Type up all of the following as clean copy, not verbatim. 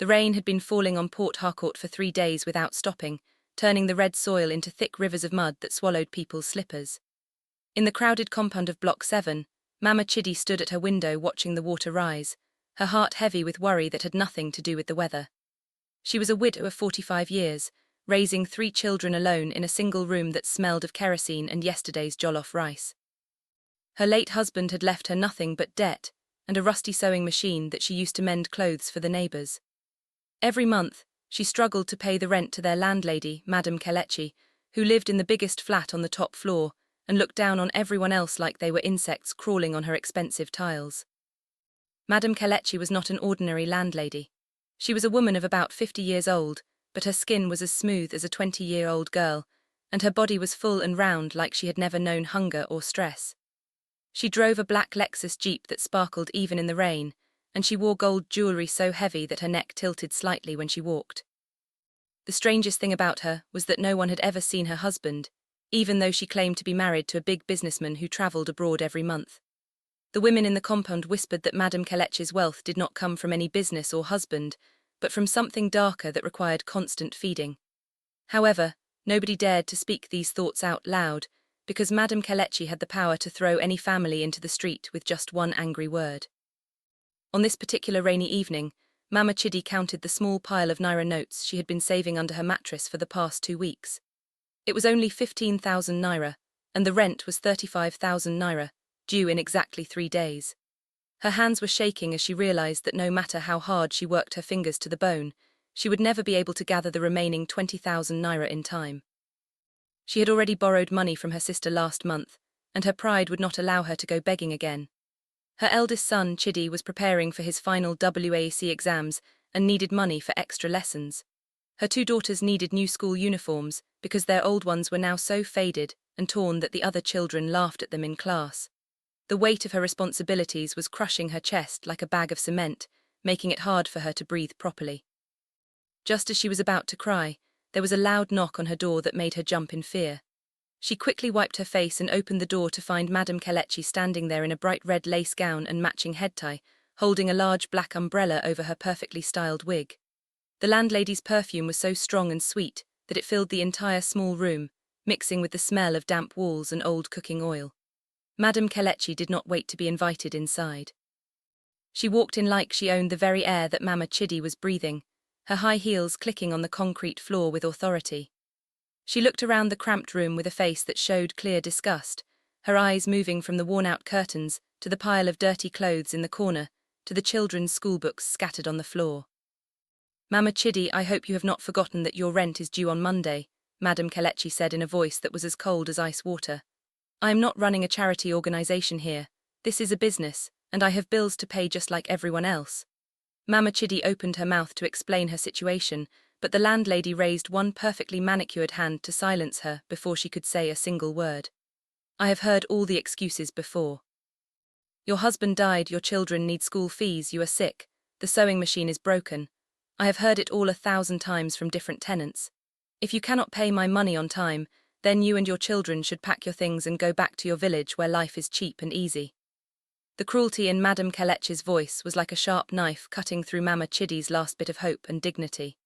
The rain had been falling on Port Harcourt for 3 days without stopping, turning the red soil into thick rivers of mud that swallowed people's slippers. In the crowded compound of Block 7, Mama Chidi stood at her window watching the water rise, her heart heavy with worry that had nothing to do with the weather. She was a widow of 45 years, raising 3 children alone in a single room that smelled of kerosene and yesterday's jollof rice. Her late husband had left her nothing but debt and a rusty sewing machine that she used to mend clothes for the neighbours. Every month, she struggled to pay the rent to their landlady, Madame Kelechi, who lived in the biggest flat on the top floor and looked down on everyone else like they were insects crawling on her expensive tiles. Madame Kelechi was not an ordinary landlady. She was a woman of about 50 years old, but her skin was as smooth as a 20-year-old girl, and her body was full and round like she had never known hunger or stress. She drove a black Lexus Jeep that sparkled even in the rain, and she wore gold jewelry so heavy that her neck tilted slightly when she walked. The strangest thing about her was that no one had ever seen her husband, even though she claimed to be married to a big businessman who travelled abroad every month. The women in the compound whispered that Madame Kelechi's wealth did not come from any business or husband, but from something darker that required constant feeding. However, nobody dared to speak these thoughts out loud, because Madame Kelechi had the power to throw any family into the street with just one angry word. On this particular rainy evening, Mama Chidi counted the small pile of naira notes she had been saving under her mattress for the past 2 weeks. It was only 15,000 naira, and the rent was 35,000 naira, due in exactly 3 days. Her hands were shaking as she realized that no matter how hard she worked her fingers to the bone, she would never be able to gather the remaining 20,000 naira in time. She had already borrowed money from her sister last month, and her pride would not allow her to go begging again. Her eldest son, Chidi, was preparing for his final WAEC exams and needed money for extra lessons. Her 2 daughters needed new school uniforms because their old ones were now so faded and torn that the other children laughed at them in class. The weight of her responsibilities was crushing her chest like a bag of cement, making it hard for her to breathe properly. Just as she was about to cry, there was a loud knock on her door that made her jump in fear. She quickly wiped her face and opened the door to find Madame Kelechi standing there in a bright red lace gown and matching head tie, holding a large black umbrella over her perfectly styled wig. The landlady's perfume was so strong and sweet that it filled the entire small room, mixing with the smell of damp walls and old cooking oil. Madame Kelechi did not wait to be invited inside. She walked in like she owned the very air that Mama Chidi was breathing, her high heels clicking on the concrete floor with authority. She looked around the cramped room with a face that showed clear disgust, her eyes moving from the worn-out curtains to the pile of dirty clothes in the corner to the children's schoolbooks scattered on the floor. "Mama Chidi, I hope you have not forgotten that your rent is due on Monday," Madame Kelechi said in a voice that was as cold as ice water. "I am not running a charity organization here. This is a business, and I have bills to pay just like everyone else." Mama Chidi opened her mouth to explain her situation, but the landlady raised one perfectly manicured hand to silence her before she could say a single word. "I have heard all the excuses before. Your husband died, your children need school fees, you are sick, the sewing machine is broken. I have heard it all 1,000 times from different tenants. If you cannot pay my money on time, then you and your children should pack your things and go back to your village where life is cheap and easy." The cruelty in Madame Kelechi's voice was like a sharp knife cutting through Mama Chidi's last bit of hope and dignity.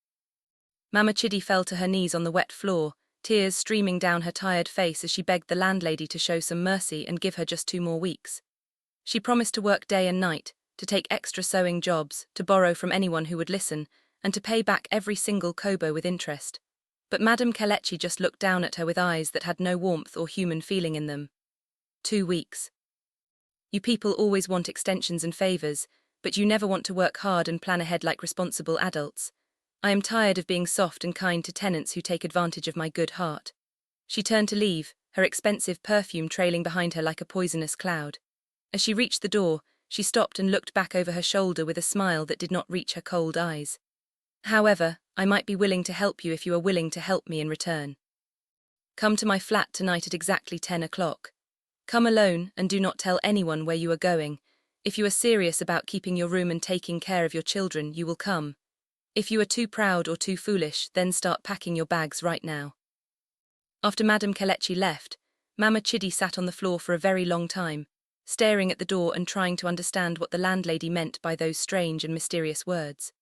Mama Chidi fell to her knees on the wet floor, tears streaming down her tired face as she begged the landlady to show some mercy and give her just 2 more weeks. She promised to work day and night, to take extra sewing jobs, to borrow from anyone who would listen, and to pay back every single kobo with interest. But Madame Kelechi just looked down at her with eyes that had no warmth or human feeling in them. 2 weeks. You people always want extensions and favors, but you never want to work hard and plan ahead like responsible adults. I am tired of being soft and kind to tenants who take advantage of my good heart. She turned to leave, her expensive perfume trailing behind her like a poisonous cloud. As she reached the door, she stopped and looked back over her shoulder with a smile that did not reach her cold eyes. "However, I might be willing to help you if you are willing to help me in return. Come to my flat tonight at exactly 10 o'clock. Come alone and do not tell anyone where you are going. If you are serious about keeping your room and taking care of your children, you will come. If you are too proud or too foolish, then start packing your bags right now." After Madame Kelechi left, Mama Chidi sat on the floor for a very long time, staring at the door and trying to understand what the landlady meant by those strange and mysterious words.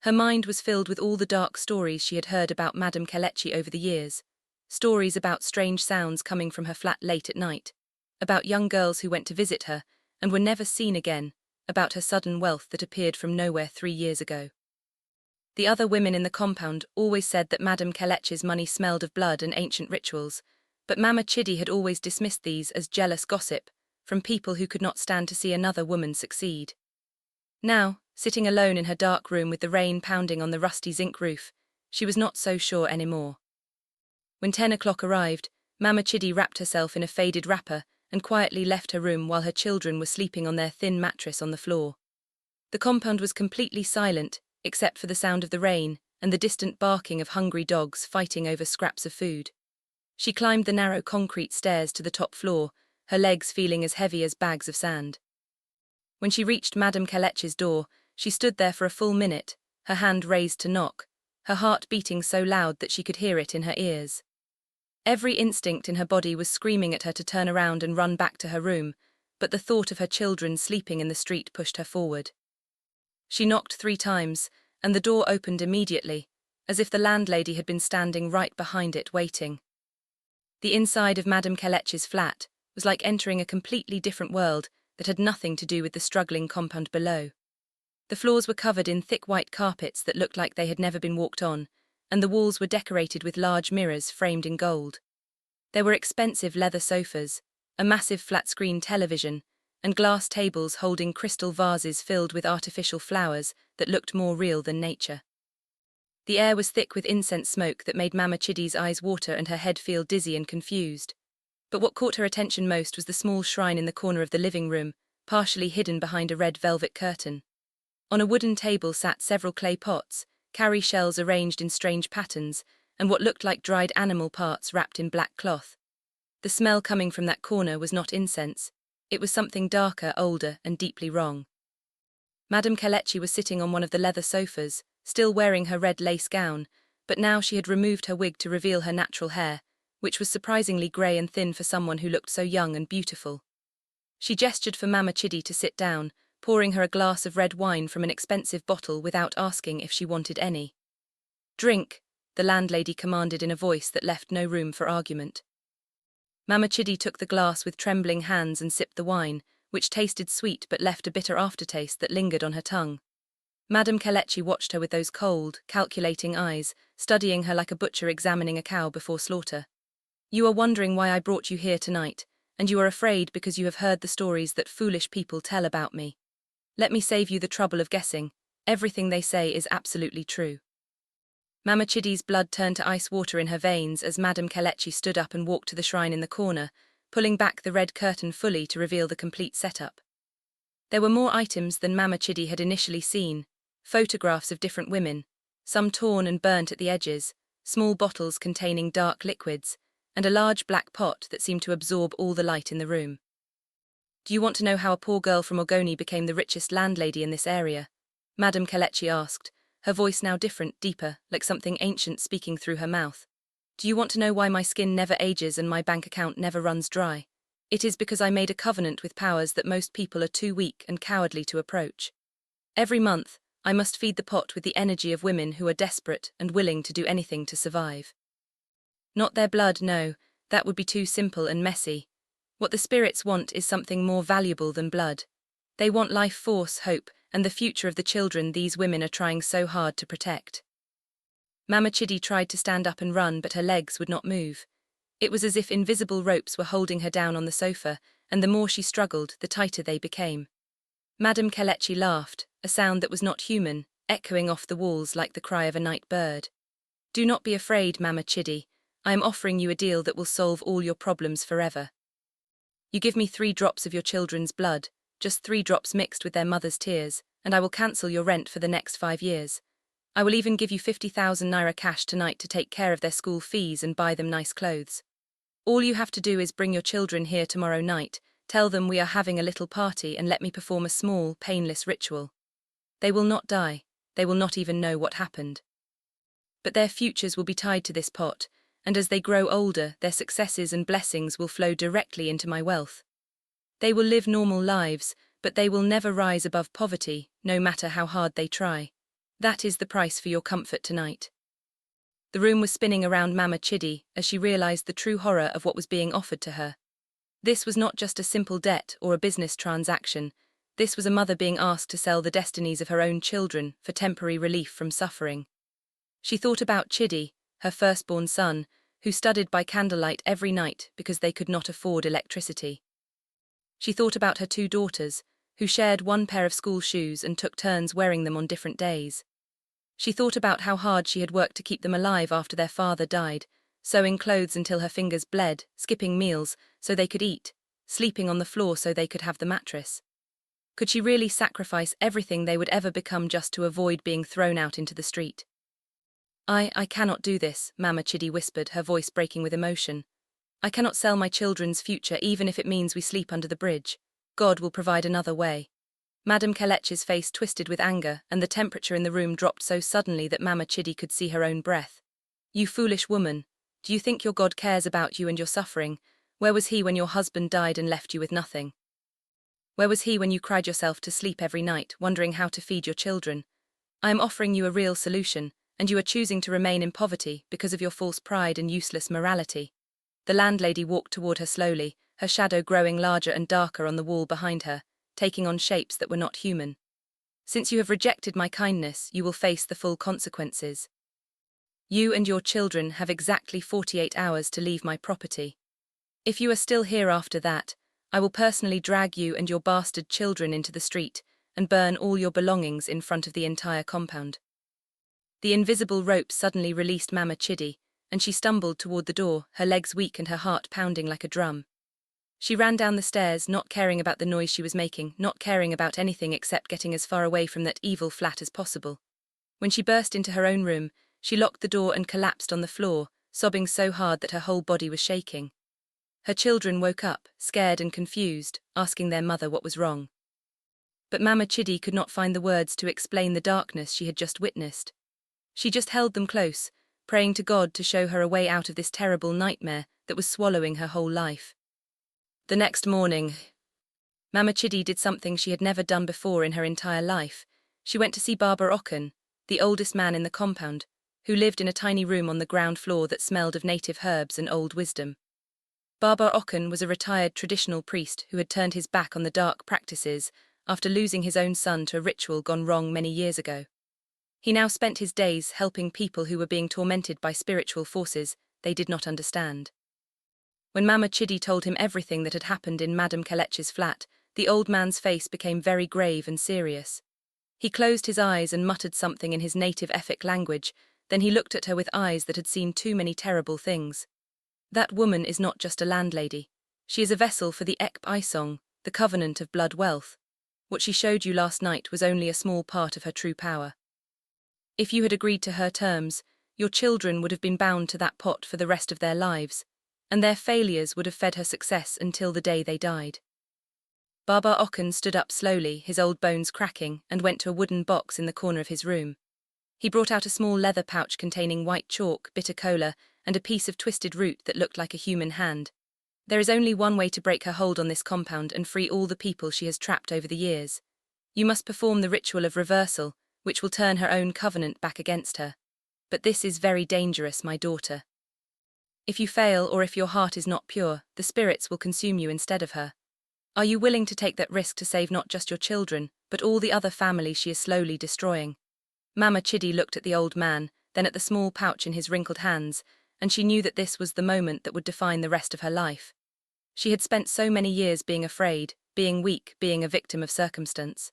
Her mind was filled with all the dark stories she had heard about Madame Kelechi over the years. Stories about strange sounds coming from her flat late at night, about young girls who went to visit her and were never seen again, about her sudden wealth that appeared from nowhere 3 years ago. The other women in the compound always said that Madame Kelechi's money smelled of blood and ancient rituals, but Mama Chidi had always dismissed these as jealous gossip from people who could not stand to see another woman succeed. Now, sitting alone in her dark room with the rain pounding on the rusty zinc roof, she was not so sure anymore. When 10 o'clock arrived, Mama Chidi wrapped herself in a faded wrapper and quietly left her room while her children were sleeping on their thin mattress on the floor. The compound was completely silent, except for the sound of the rain and the distant barking of hungry dogs fighting over scraps of food. She climbed the narrow concrete stairs to the top floor, her legs feeling as heavy as bags of sand. When she reached Madame Kelechi's door, she stood there for a full minute, her hand raised to knock, her heart beating so loud that she could hear it in her ears. Every instinct in her body was screaming at her to turn around and run back to her room, but the thought of her children sleeping in the street pushed her forward. She knocked 3 times, and the door opened immediately, as if the landlady had been standing right behind it waiting. The inside of Madame Kelechi's flat was like entering a completely different world that had nothing to do with the struggling compound below. The floors were covered in thick white carpets that looked like they had never been walked on, and the walls were decorated with large mirrors framed in gold. There were expensive leather sofas, a massive flat-screen television, and glass tables holding crystal vases filled with artificial flowers that looked more real than nature. The air was thick with incense smoke that made Mama Chidi's eyes water and her head feel dizzy and confused. But what caught her attention most was the small shrine in the corner of the living room, partially hidden behind a red velvet curtain. On a wooden table sat several clay pots, cowrie shells arranged in strange patterns, and what looked like dried animal parts wrapped in black cloth. The smell coming from that corner was not incense. It was something darker, older, and deeply wrong. Madame Kelechi was sitting on one of the leather sofas, still wearing her red lace gown, but now she had removed her wig to reveal her natural hair, which was surprisingly grey and thin for someone who looked so young and beautiful. She gestured for Mama Chidi to sit down, pouring her a glass of red wine from an expensive bottle without asking if she wanted any. "Drink," the landlady commanded in a voice that left no room for argument. Mama Chidi took the glass with trembling hands and sipped the wine, which tasted sweet but left a bitter aftertaste that lingered on her tongue. Madame Kelechi watched her with those cold, calculating eyes, studying her like a butcher examining a cow before slaughter. "You are wondering why I brought you here tonight, and you are afraid because you have heard the stories that foolish people tell about me. Let me save you the trouble of guessing. Everything they say is absolutely true." Mama Chidi's blood turned to ice water in her veins as Madame Kelechi stood up and walked to the shrine in the corner, pulling back the red curtain fully to reveal the complete setup. There were more items than Mama Chidi had initially seen, photographs of different women, some torn and burnt at the edges, small bottles containing dark liquids, and a large black pot that seemed to absorb all the light in the room. "Do you want to know how a poor girl from Ogoni became the richest landlady in this area?" Madame Kelechi asked, her voice now different, deeper, like something ancient speaking through her mouth. "Do you want to know why my skin never ages and my bank account never runs dry? It is because I made a covenant with powers that most people are too weak and cowardly to approach. Every month, I must feed the pot with the energy of women who are desperate and willing to do anything to survive. Not their blood, no, that would be too simple and messy. What the spirits want is something more valuable than blood. They want life force, hope, and the future of the children these women are trying so hard to protect." Mama Chidi tried to stand up and run, but her legs would not move. It was as if invisible ropes were holding her down on the sofa, and the more she struggled, the tighter they became. Madame Kelechi laughed, a sound that was not human, echoing off the walls like the cry of a night bird. "Do not be afraid, Mama Chidi. I am offering you a deal that will solve all your problems forever. You give me 3 drops of your children's blood, just 3 drops mixed with their mother's tears, and I will cancel your rent for the next 5 years. I will even give you 50,000 naira cash tonight to take care of their school fees and buy them nice clothes. All you have to do is bring your children here tomorrow night, tell them we are having a little party and let me perform a small, painless ritual. They will not die, they will not even know what happened. But their futures will be tied to this pot, and as they grow older, their successes and blessings will flow directly into my wealth. They will live normal lives, but they will never rise above poverty, no matter how hard they try. That is the price for your comfort tonight. The room was spinning around Mama Chidi as she realized the true horror of what was being offered to her. This was not just a simple debt or a business transaction. This was a mother being asked to sell the destinies of her own children for temporary relief from suffering. She thought about Chidi, her firstborn son, who studied by candlelight every night because they could not afford electricity. She thought about her 2 daughters, who shared one pair of school shoes and took turns wearing them on different days. She thought about how hard she had worked to keep them alive after their father died, sewing clothes until her fingers bled, skipping meals so they could eat, sleeping on the floor so they could have the mattress. Could she really sacrifice everything they would ever become just to avoid being thrown out into the street? I cannot do this, Mama Chidi whispered, her voice breaking with emotion. I cannot sell my children's future even if it means we sleep under the bridge. God will provide another way. Madame Kelechi's face twisted with anger, and the temperature in the room dropped so suddenly that Mama Chidi could see her own breath. You foolish woman, do you think your God cares about you and your suffering? Where was he when your husband died and left you with nothing? Where was he when you cried yourself to sleep every night, wondering how to feed your children? I am offering you a real solution, and you are choosing to remain in poverty because of your false pride and useless morality. The landlady walked toward her slowly, her shadow growing larger and darker on the wall behind her, taking on shapes that were not human. Since you have rejected my kindness, you will face the full consequences. You and your children have exactly 48 hours to leave my property. If you are still here after that, I will personally drag you and your bastard children into the street and burn all your belongings in front of the entire compound. The invisible rope suddenly released Mama Chidi, and she stumbled toward the door, her legs weak and her heart pounding like a drum. She ran down the stairs, not caring about the noise she was making, not caring about anything except getting as far away from that evil flat as possible. When she burst into her own room, she locked the door and collapsed on the floor, sobbing so hard that her whole body was shaking. Her children woke up, scared and confused, asking their mother what was wrong. But Mama Chidi could not find the words to explain the darkness she had just witnessed. She just held them close, praying to God to show her a way out of this terrible nightmare that was swallowing her whole life. The next morning, Mama Chidi did something she had never done before in her entire life. She went to see Baba Okken, the oldest man in the compound, who lived in a tiny room on the ground floor that smelled of native herbs and old wisdom. Baba Okken was a retired traditional priest who had turned his back on the dark practices after losing his own son to a ritual gone wrong many years ago. He now spent his days helping people who were being tormented by spiritual forces they did not understand. When Mama Chidi told him everything that had happened in Madame Kelechi's flat, the old man's face became very grave and serious. He closed his eyes and muttered something in his native Efik language, then he looked at her with eyes that had seen too many terrible things. That woman is not just a landlady. She is a vessel for the Ekp Isong, the covenant of blood wealth. What she showed you last night was only a small part of her true power. If you had agreed to her terms, your children would have been bound to that pot for the rest of their lives, and their failures would have fed her success until the day they died. Baba Okken stood up slowly, his old bones cracking, and went to a wooden box in the corner of his room. He brought out a small leather pouch containing white chalk, bitter cola, and a piece of twisted root that looked like a human hand. There is only one way to break her hold on this compound and free all the people she has trapped over the years. You must perform the ritual of reversal, which will turn her own covenant back against her. But this is very dangerous, my daughter. If you fail or if your heart is not pure, the spirits will consume you instead of her. Are you willing to take that risk to save not just your children, but all the other family she is slowly destroying? Mama Chidi looked at the old man, then at the small pouch in his wrinkled hands, and she knew that this was the moment that would define the rest of her life. She had spent so many years being afraid, being weak, being a victim of circumstance.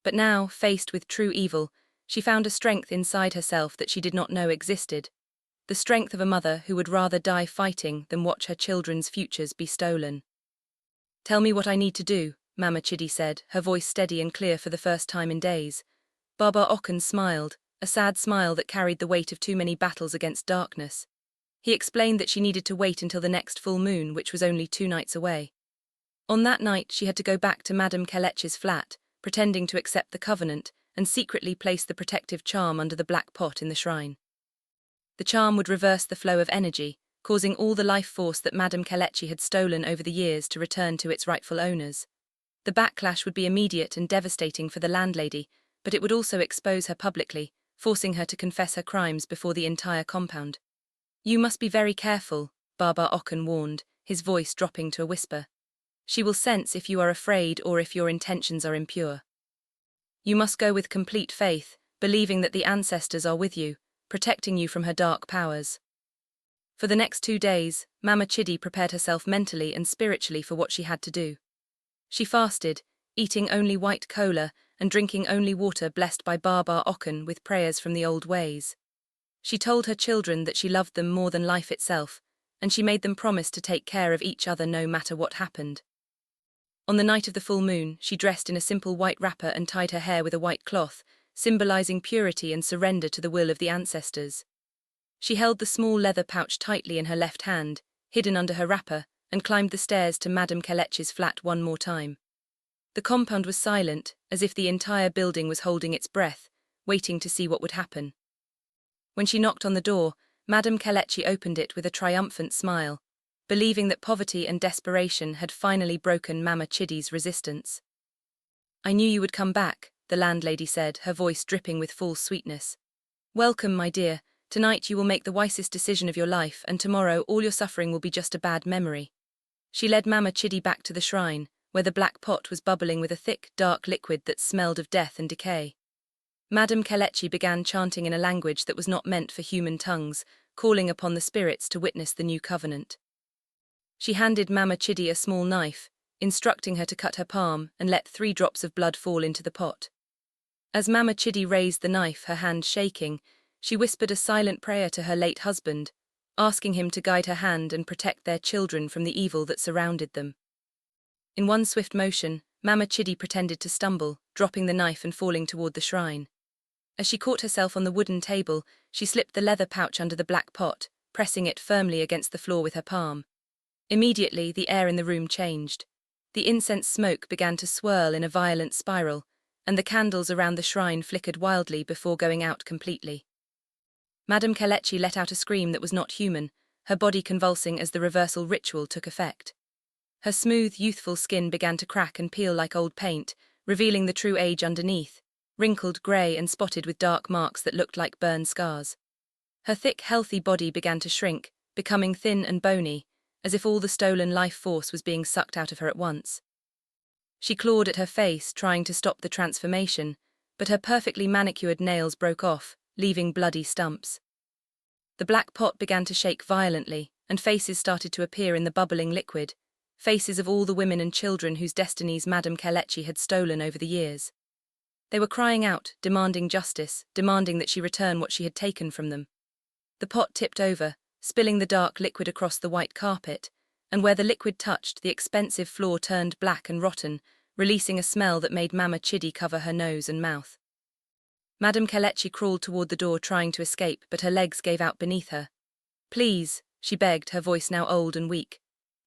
But now, faced with true evil, she found a strength inside herself that she did not know existed. The strength of a mother who would rather die fighting than watch her children's futures be stolen. Tell me what I need to do, Mama Chidi said, her voice steady and clear for the first time in days. Baba Okken smiled, a sad smile that carried the weight of too many battles against darkness. He explained that she needed to wait until the next full moon, which was only 2 nights away. On that night, she had to go back to Madame Kelechi's flat, pretending to accept the covenant, and secretly place the protective charm under the black pot in the shrine. The charm would reverse the flow of energy, causing all the life force that Madame Kelechi had stolen over the years to return to its rightful owners. The backlash would be immediate and devastating for the landlady, but it would also expose her publicly, forcing her to confess her crimes before the entire compound. You must be very careful, Baba Okan warned, his voice dropping to a whisper. She will sense if you are afraid or if your intentions are impure. You must go with complete faith, believing that the ancestors are with you, protecting you from her dark powers. For the next 2 days, Mama Chidi prepared herself mentally and spiritually for what she had to do. She fasted, eating only white kola and drinking only water blessed by Baba Okan with prayers from the old ways. She told her children that she loved them more than life itself, and she made them promise to take care of each other no matter what happened. On the night of the full moon, she dressed in a simple white wrapper and tied her hair with a white cloth, symbolizing purity and surrender to the will of the ancestors. She held the small leather pouch tightly in her left hand, hidden under her wrapper, and climbed the stairs to Madame Kelechi's flat one more time. The compound was silent, as if the entire building was holding its breath, waiting to see what would happen. When she knocked on the door, Madame Kelechi opened it with a triumphant smile, believing that poverty and desperation had finally broken Mama Chidi's resistance. I knew you would come back, the landlady said, her voice dripping with false sweetness. Welcome, my dear. Tonight you will make the wisest decision of your life, and tomorrow all your suffering will be just a bad memory. She led Mama Chidi back to the shrine, where the black pot was bubbling with a thick, dark liquid that smelled of death and decay. Madame Kelechi began chanting in a language that was not meant for human tongues, calling upon the spirits to witness the new covenant. She handed Mama Chidi a small knife, instructing her to cut her palm and let 3 drops of blood fall into the pot. As Mama Chidi raised the knife, her hand shaking, she whispered a silent prayer to her late husband, asking him to guide her hand and protect their children from the evil that surrounded them. In one swift motion, Mama Chidi pretended to stumble, dropping the knife and falling toward the shrine. As she caught herself on the wooden table, she slipped the leather pouch under the black pot, pressing it firmly against the floor with her palm. Immediately, the air in the room changed. The incense smoke began to swirl in a violent spiral, and the candles around the shrine flickered wildly before going out completely. Madame Kelechi let out a scream that was not human, her body convulsing as the reversal ritual took effect. Her smooth, youthful skin began to crack and peel like old paint, revealing the true age underneath, wrinkled, grey and spotted with dark marks that looked like burned scars. Her thick, healthy body began to shrink, becoming thin and bony, as if all the stolen life force was being sucked out of her at once. She clawed at her face, trying to stop the transformation, but her perfectly manicured nails broke off, leaving bloody stumps. The black pot began to shake violently, and faces started to appear in the bubbling liquid, faces of all the women and children whose destinies Madame Kelechi had stolen over the years. They were crying out, demanding justice, demanding that she return what she had taken from them. The pot tipped over, spilling the dark liquid across the white carpet, and where the liquid touched, the expensive floor turned black and rotten, releasing a smell that made Mama Chidi cover her nose and mouth. Madame Kelechi crawled toward the door trying to escape, but her legs gave out beneath her. Please, she begged, her voice now old and weak.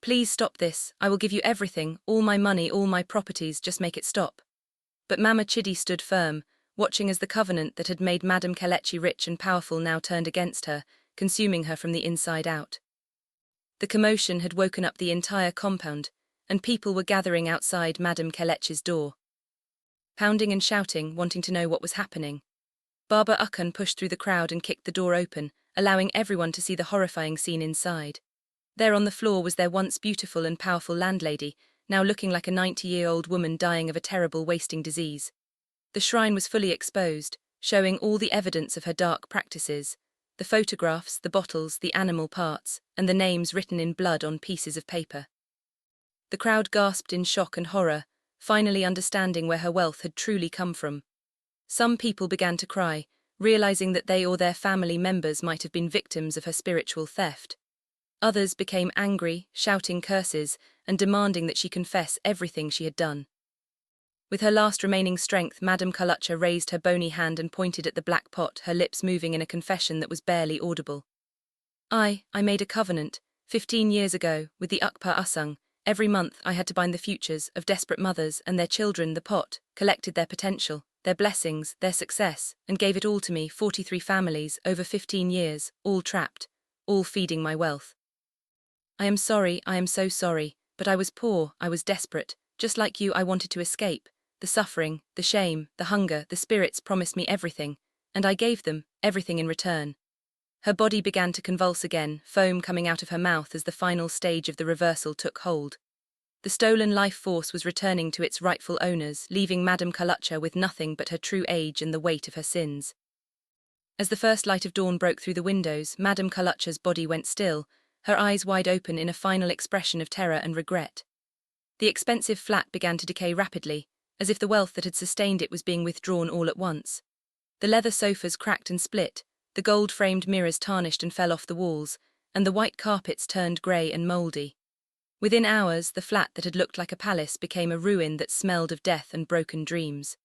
Please stop this, I will give you everything, all my money, all my properties, just make it stop. But Mama Chidi stood firm, watching as the covenant that had made Madame Kelechi rich and powerful now turned against her, consuming her from the inside out. The commotion had woken up the entire compound, and people were gathering outside Madame Kelechi's door, pounding and shouting, wanting to know what was happening. Baba Okan pushed through the crowd and kicked the door open, allowing everyone to see the horrifying scene inside. There on the floor was their once beautiful and powerful landlady, now looking like a 90-year-old woman dying of a terrible wasting disease. The shrine was fully exposed, showing all the evidence of her dark practices, the photographs, the bottles, the animal parts, and the names written in blood on pieces of paper. The crowd gasped in shock and horror, finally understanding where her wealth had truly come from. Some people began to cry, realizing that they or their family members might have been victims of her spiritual theft. Others became angry, shouting curses, and demanding that she confess everything she had done. With her last remaining strength, Madame Kelechi raised her bony hand and pointed at the black pot, her lips moving in a confession that was barely audible. I made a covenant, 15 years ago, with the Ukpa Usung. Every month I had to bind the futures of desperate mothers and their children. The pot collected their potential, their blessings, their success, and gave it all to me, 43 families, over 15 years, all trapped, all feeding my wealth. I am sorry, I am so sorry, but I was poor, I was desperate, just like you. I wanted to escape, the suffering, the shame, the hunger. The spirits promised me everything, and I gave them everything in return. Her body began to convulse again, foam coming out of her mouth as the final stage of the reversal took hold. The stolen life force was returning to its rightful owners, leaving Madame Kelechi with nothing but her true age and the weight of her sins. As the first light of dawn broke through the windows, Madame Kelechi's body went still, her eyes wide open in a final expression of terror and regret. The expensive flat began to decay rapidly, as if the wealth that had sustained it was being withdrawn all at once. The leather sofas cracked and split, the gold-framed mirrors tarnished and fell off the walls, and the white carpets turned grey and mouldy. Within hours, the flat that had looked like a palace became a ruin that smelled of death and broken dreams.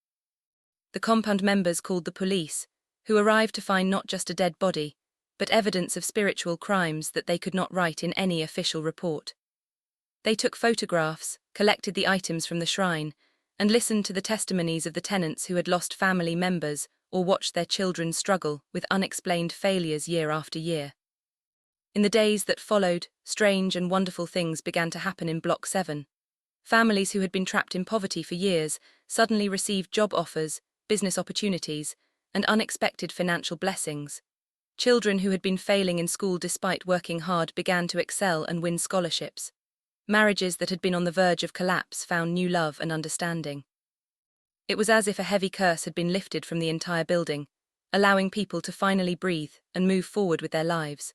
The compound members called the police, who arrived to find not just a dead body, but evidence of spiritual crimes that they could not write in any official report. They took photographs, collected the items from the shrine, and listened to the testimonies of the tenants who had lost family members or watched their children struggle with unexplained failures year after year. In the days that followed, strange and wonderful things began to happen in Block 7. Families who had been trapped in poverty for years suddenly received job offers, business opportunities, and unexpected financial blessings. Children who had been failing in school despite working hard began to excel and win scholarships. Marriages that had been on the verge of collapse found new love and understanding. It was as if a heavy curse had been lifted from the entire building, allowing people to finally breathe and move forward with their lives.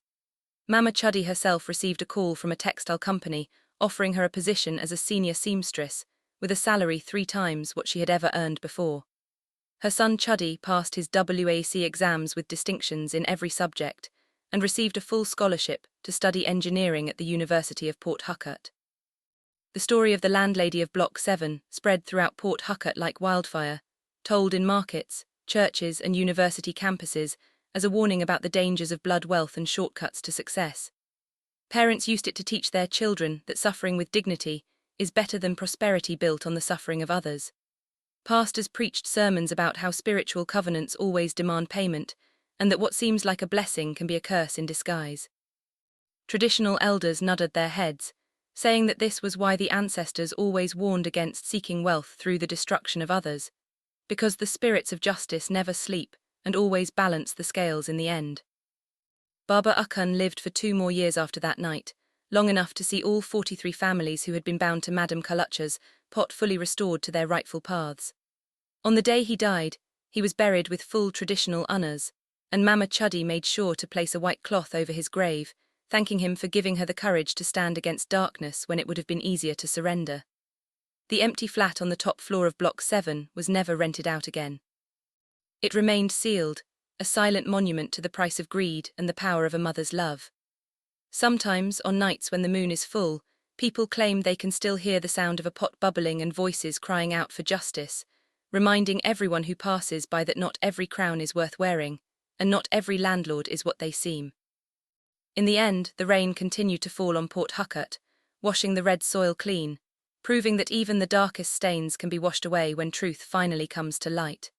Mama Chidi herself received a call from a textile company offering her a position as a senior seamstress, with a salary 3 times what she had ever earned before. Her son Chidi passed his WAC exams with distinctions in every subject and received a full scholarship to study engineering at the University of Port Harcourt. The story of the landlady of Block 7 spread throughout Port Harcourt like wildfire, told in markets, churches and university campuses as a warning about the dangers of blood wealth and shortcuts to success. Parents used it to teach their children that suffering with dignity is better than prosperity built on the suffering of others. Pastors preached sermons about how spiritual covenants always demand payment, and that what seems like a blessing can be a curse in disguise. Traditional elders nodded their heads, saying that this was why the ancestors always warned against seeking wealth through the destruction of others, because the spirits of justice never sleep and always balance the scales in the end. Baba Akun lived for 2 more years after that night, long enough to see all 43 families who had been bound to Madame Kelechi's pot fully restored to their rightful paths. On the day he died, he was buried with full traditional honours, and Mama Chidi made sure to place a white cloth over his grave, thanking him for giving her the courage to stand against darkness when it would have been easier to surrender. The empty flat on the top floor of Block 7 was never rented out again. It remained sealed, a silent monument to the price of greed and the power of a mother's love. Sometimes, on nights when the moon is full, people claim they can still hear the sound of a pot bubbling and voices crying out for justice, reminding everyone who passes by that not every crown is worth wearing, and not every landlord is what they seem. In the end, the rain continued to fall on Port Harcourt, washing the red soil clean, proving that even the darkest stains can be washed away when truth finally comes to light.